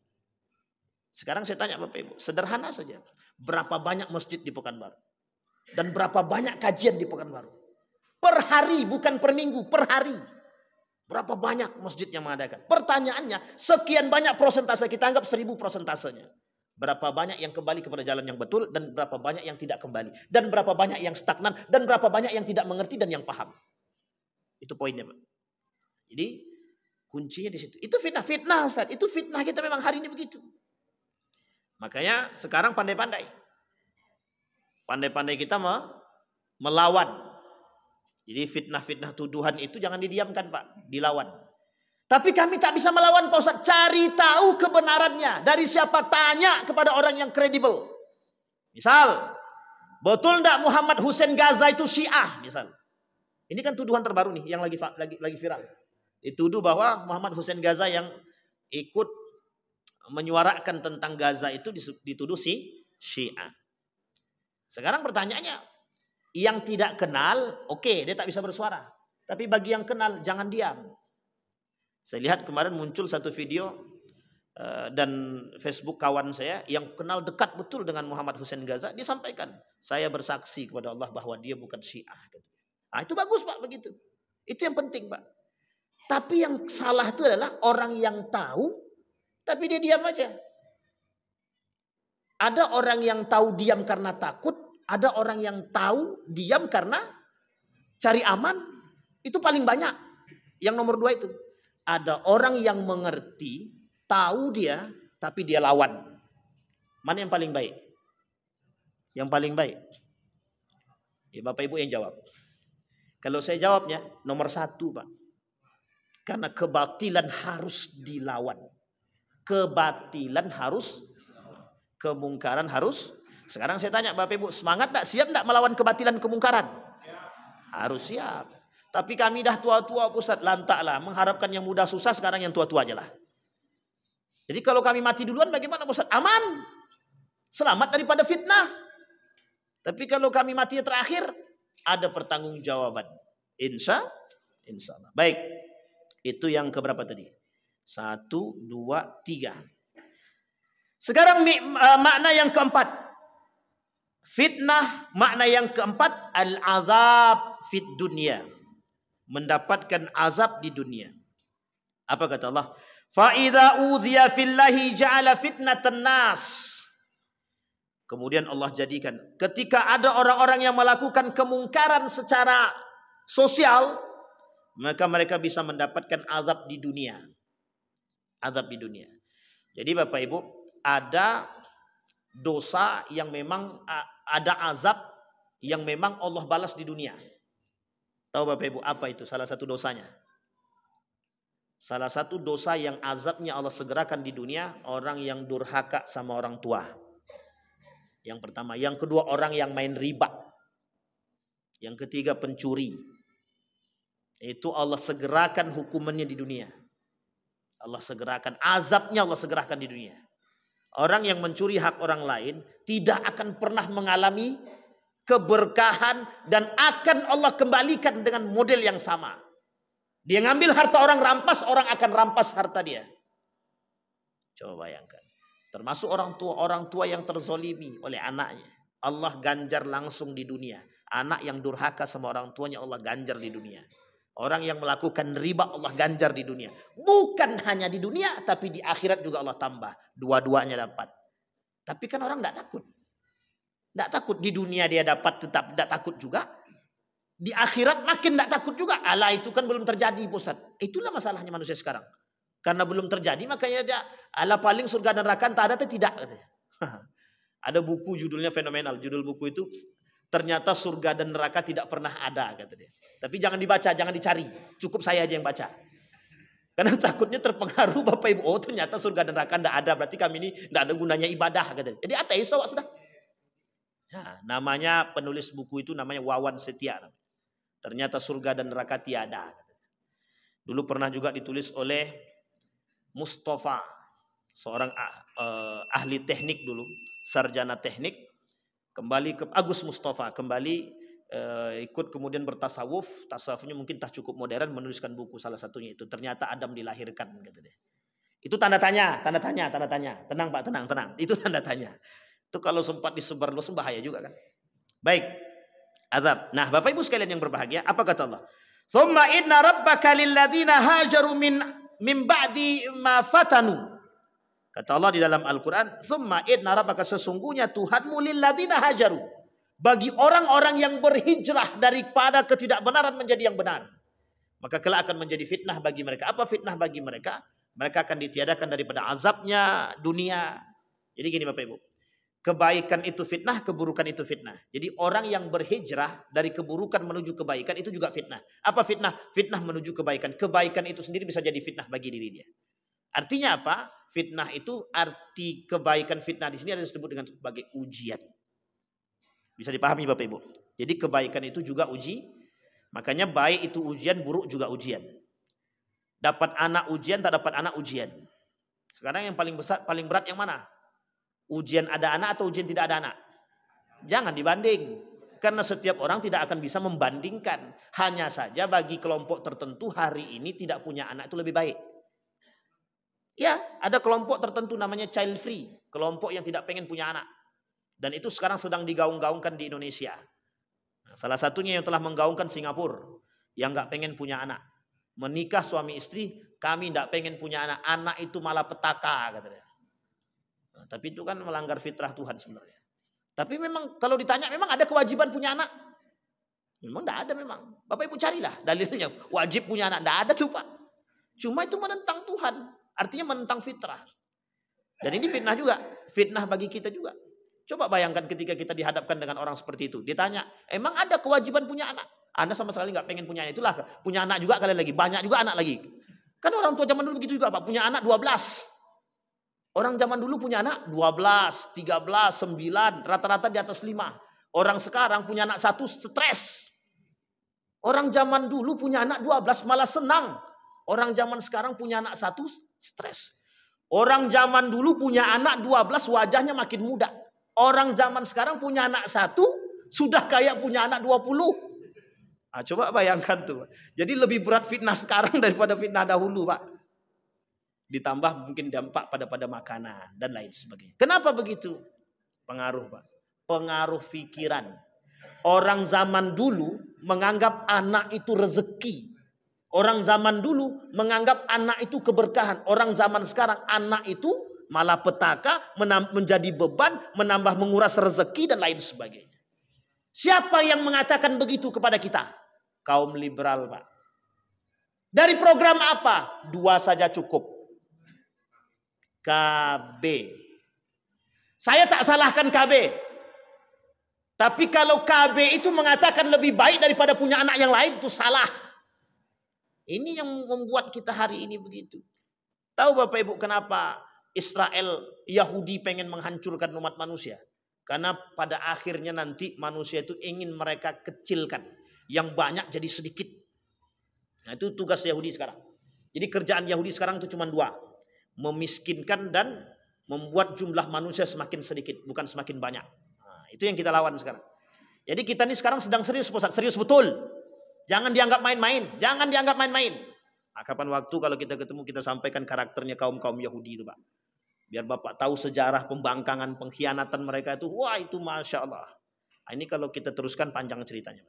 B: Sekarang saya tanya Bapak Ibu, sederhana saja. Berapa banyak masjid di Pekanbaru? Dan berapa banyak kajian di Pekanbaru? Per hari, bukan per minggu, per hari. Berapa banyak masjid yang mengadakan? Pertanyaannya, sekian banyak prosentase, kita anggap 1000 prosentasenya. Berapa banyak yang kembali kepada jalan yang betul, dan berapa banyak yang tidak kembali. Dan berapa banyak yang stagnan, dan berapa banyak yang tidak mengerti dan yang paham. Itu poinnya, Pak. Jadi, kuncinya di situ. Itu fitnah, Ustaz. Itu fitnah kita memang hari ini begitu. Makanya sekarang pandai-pandai. Pandai-pandai kita melawan. Jadi fitnah-fitnah tuduhan itu jangan didiamkan, Pak. Dilawan. Tapi kami tak bisa melawan, Pak Ustaz. Cari tahu kebenarannya. Dari siapa? Tanya kepada orang yang kredibel. Misal, betul enggak Muhammad Hussein Gaza itu Syiah? Misal. Ini kan tuduhan terbaru nih yang lagi viral. Dituduh bahwa Muhammad Hussein Gaza yang ikut menyuarakan tentang Gaza itu dituduh Syiah. Sekarang pertanyaannya, yang tidak kenal, oke, dia tak bisa bersuara. Tapi bagi yang kenal, jangan diam. Saya lihat kemarin muncul satu video dan Facebook kawan saya yang kenal dekat betul dengan Muhammad Hussein Gaza, dia sampaikan, saya bersaksi kepada Allah bahwa dia bukan Syiah. Nah, itu bagus, Pak, begitu. Itu yang penting, Pak. Tapi yang salah itu adalah orang yang tahu tapi dia diam aja. Ada orang yang tahu diam karena takut, ada orang yang tahu diam karena cari aman. Itu paling banyak. Yang nomor 2 itu. Ada orang yang mengerti, tahu dia, tapi dia lawan. Mana yang paling baik? Yang paling baik. Ya Bapak Ibu yang jawab. Kalau saya jawabnya nomor 1, Pak. Karena kebatilan harus dilawan. Kebatilan harus, kemungkaran harus. Sekarang saya tanya Bapak Ibu, semangat tak? Siap tak melawan kebatilan kemungkaran? Harus siap. Tapi kami dah tua-tua, Ustaz, lantaklah mengharapkan yang muda susah, sekarang yang tua-tua aja lah. Jadi kalau kami mati duluan bagaimana, Ustaz? Aman. Selamat daripada fitnah. Tapi kalau kami mati terakhir, ada pertanggungjawaban. Insya Allah. Baik. Itu yang keberapa tadi? 1, 2, 3. Sekarang makna yang keempat. Fitnah, makna yang keempat, al-azab fit dunia. Mendapatkan azab di dunia. Apa kata Allah? Fa idza udhiya fillahi ja'ala fitnatan nas. Kemudian Allah jadikan ketika ada orang-orang yang melakukan kemungkaran secara sosial, maka mereka bisa mendapatkan azab di dunia. Azab di dunia. Jadi Bapak Ibu, ada dosa yang memang ada azab yang memang Allah balas di dunia. Tahu Bapak Ibu apa itu salah satu dosanya? Salah satu dosa yang azabnya Allah segerakan di dunia, orang yang durhaka sama orang tua. Yang pertama. Yang kedua, orang yang main riba. Yang ketiga, pencuri. Itu Allah segerakan hukumannya di dunia. Allah segerakan, azabnya Allah segerakan di dunia. Orang yang mencuri hak orang lain tidak akan pernah mengalami keberkahan dan akan Allah kembalikan dengan model yang sama. Dia ngambil harta orang orang akan rampas harta dia. Coba bayangkan. Termasuk orang tua yang terzolimi oleh anaknya. Allah ganjar langsung di dunia. Anak yang durhaka sama orang tuanya Allah ganjar di dunia. Orang yang melakukan riba Allah ganjar di dunia. Bukan hanya di dunia, tapi di akhirat juga Allah tambah. Dua-duanya dapat. Tapi kan orang tidak takut. Tidak takut. Di dunia dia dapat tetap tidak takut juga. Di akhirat makin tidak takut juga. Allah itu kan belum terjadi, Ustaz. Itulah masalahnya manusia sekarang. Karena belum terjadi makanya dia Allah paling surga dan neraka tak ada atau tidak. Ada buku judulnya fenomenal. Judul buku itu ternyata surga dan neraka tidak pernah ada, kata dia. Tapi jangan dibaca, jangan dicari. Cukup saya aja yang baca. Karena takutnya terpengaruh Bapak Ibu. Oh ternyata surga dan neraka tidak ada. Berarti kami ini tidak ada gunanya ibadah, kata dia. Jadi ateis sudah. Nah, namanya penulis buku itu namanya Wawan Setia. Ternyata surga dan neraka tiada. Dulu pernah juga ditulis oleh Mustafa, seorang ahli teknik dulu, sarjana teknik, kembali ke Agus Mustafa, kembali ikut kemudian bertasawuf, tasawufnya mungkin tak cukup modern, menuliskan buku salah satunya itu. Ternyata Adam dilahirkan, kata dia. Itu tanda tanya. Tenang Pak, tenang. Itu tanda tanya. Itu kalau sempat disebar luas bahaya juga kan. Baik, azab. Nah, Bapak Ibu sekalian yang berbahagia, apa kata Allah? Tsumma inna rabbaka lilladzina hajaru min ba'di ma fatanu. Kata Allah di dalam Al-Quran, tsumma inna rabbaka, sesungguhnya Tuhanmu lilladzina hajaru, bagi orang-orang yang berhijrah daripada ketidakbenaran menjadi yang benar. Maka kelak akan menjadi fitnah bagi mereka. Apa fitnah bagi mereka? Mereka akan ditiadakan daripada azabnya dunia. Jadi gini Bapak Ibu, kebaikan itu fitnah, keburukan itu fitnah. Jadi orang yang berhijrah dari keburukan menuju kebaikan itu juga fitnah. Apa fitnah? Fitnah menuju kebaikan. Kebaikan itu sendiri bisa jadi fitnah bagi diri dia. Artinya apa? Fitnah itu, arti kebaikan fitnah di sini ada disebut dengan sebagai ujian. Bisa dipahami Bapak Ibu. Jadi kebaikan itu juga uji. Makanya baik itu ujian, buruk juga ujian. Dapat anak ujian, tak dapat anak ujian. Sekarang yang paling besar, paling berat yang mana? Ujian ada anak atau ujian tidak ada anak? Jangan dibanding. Karena setiap orang tidak akan bisa membandingkan. Hanya saja bagi kelompok tertentu hari ini tidak punya anak itu lebih baik. Ya, ada kelompok tertentu namanya child free. Kelompok yang tidak pengen punya anak. Dan itu sekarang sedang digaung-gaungkan di Indonesia. Nah, salah satunya yang telah menggaungkan Singapura. Yang nggak pengen punya anak. Menikah suami istri, kami nggak pengen punya anak. Anak itu malah petaka, katanya. Nah, tapi itu kan melanggar fitrah Tuhan sebenarnya. Tapi memang kalau ditanya memang ada kewajiban punya anak. Memang tidak ada memang. Bapak Ibu carilah dalilnya. Wajib punya anak. Tidak ada tuh Pak. Cuma itu menentang Tuhan. Artinya menentang fitrah. Dan ini fitnah juga. Fitnah bagi kita juga. Coba bayangkan ketika kita dihadapkan dengan orang seperti itu. Ditanya, emang ada kewajiban punya anak? Anda sama sekali nggak pengen punya anak. Itulah punya anak juga kalian lagi. Banyak juga anak lagi. Kan orang tua zaman dulu begitu juga Pak. Punya anak 12. Orang zaman dulu punya anak 12, 13, 9, rata-rata di atas 5. Orang sekarang punya anak 1 stres. Orang zaman dulu punya anak 12 malah senang. Orang zaman sekarang punya anak 1 stres. Orang zaman dulu punya anak 12 wajahnya makin muda. Orang zaman sekarang punya anak 1 sudah kayak punya anak 20. Nah, coba bayangkan tuh. Jadi lebih berat fitnah sekarang daripada fitnah dahulu Pak. Ditambah mungkin dampak pada makanan dan lain sebagainya. Kenapa begitu? Pengaruh Pak. Pengaruh pikiran. Orang zaman dulu menganggap anak itu rezeki. Orang zaman dulu menganggap anak itu keberkahan. Orang zaman sekarang anak itu malah petaka, menjadi beban, menambah menguras rezeki dan lain sebagainya. Siapa yang mengatakan begitu kepada kita? Kaum liberal Pak. Dari program apa? 2 saja cukup. KB. Saya tak salahkan KB. Tapi kalau KB itu mengatakan lebih baik daripada punya anak yang lain, itu salah. Ini yang membuat kita hari ini begitu. Tahu Bapak Ibu kenapa Israel, Yahudi pengen menghancurkan umat manusia? Karena pada akhirnya nanti manusia itu ingin mereka kecilkan. Yang banyak jadi sedikit. Nah, itu tugas Yahudi sekarang. Jadi kerjaan Yahudi sekarang itu cuma dua. Memiskinkan dan membuat jumlah manusia semakin sedikit. Bukan semakin banyak. Nah, itu yang kita lawan sekarang. Jadi kita ini sekarang sedang serius, Ustaz. Serius betul. Jangan dianggap main-main. Jangan dianggap main-main. Nah, kapan waktu kalau kita ketemu kita sampaikan karakternya kaum-kaum Yahudi itu Pak. Biar Bapak tahu sejarah pembangkangan, pengkhianatan mereka itu. Wah itu Masya Allah. Nah, ini kalau kita teruskan panjang ceritanya.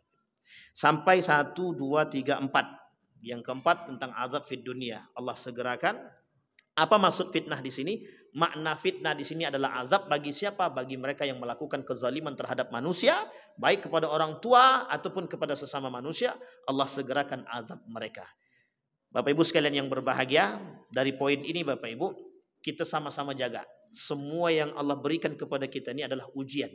B: Sampai 1, 2, 3, 4. Yang keempat tentang azab fid dunia. Allah segerakan. Apa maksud fitnah di sini? Makna fitnah di sini adalah azab bagi siapa? Bagi mereka yang melakukan kezaliman terhadap manusia. Baik kepada orang tua ataupun kepada sesama manusia. Allah segerakan azab mereka. Bapak Ibu sekalian yang berbahagia. Dari poin ini Bapak Ibu. Kita sama-sama jaga. Semua yang Allah berikan kepada kita ini adalah ujian.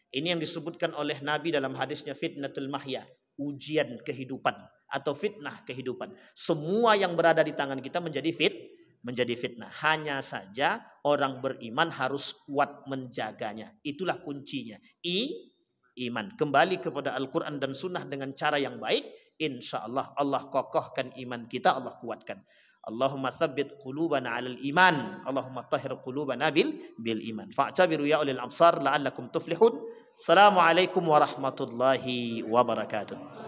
B: Ini yang disebutkan oleh Nabi dalam hadisnya fitnatul mahya. Ujian kehidupan. Atau fitnah kehidupan. Semua yang berada di tangan kita menjadi fitnah. Hanya saja orang beriman harus kuat menjaganya. Itulah kuncinya. Iman. Kembali kepada Al-Quran dan Sunnah dengan cara yang baik. Insya Allah Allah kokohkan iman kita. Allah kuatkan. Allahumma tsabbit qulubana 'alal iman. Allahumma tahhir qulubana bil iman. Fa'tabiru ya ulil absar la'allakum tuflihun. Assalamualaikum warahmatullahi wabarakatuh.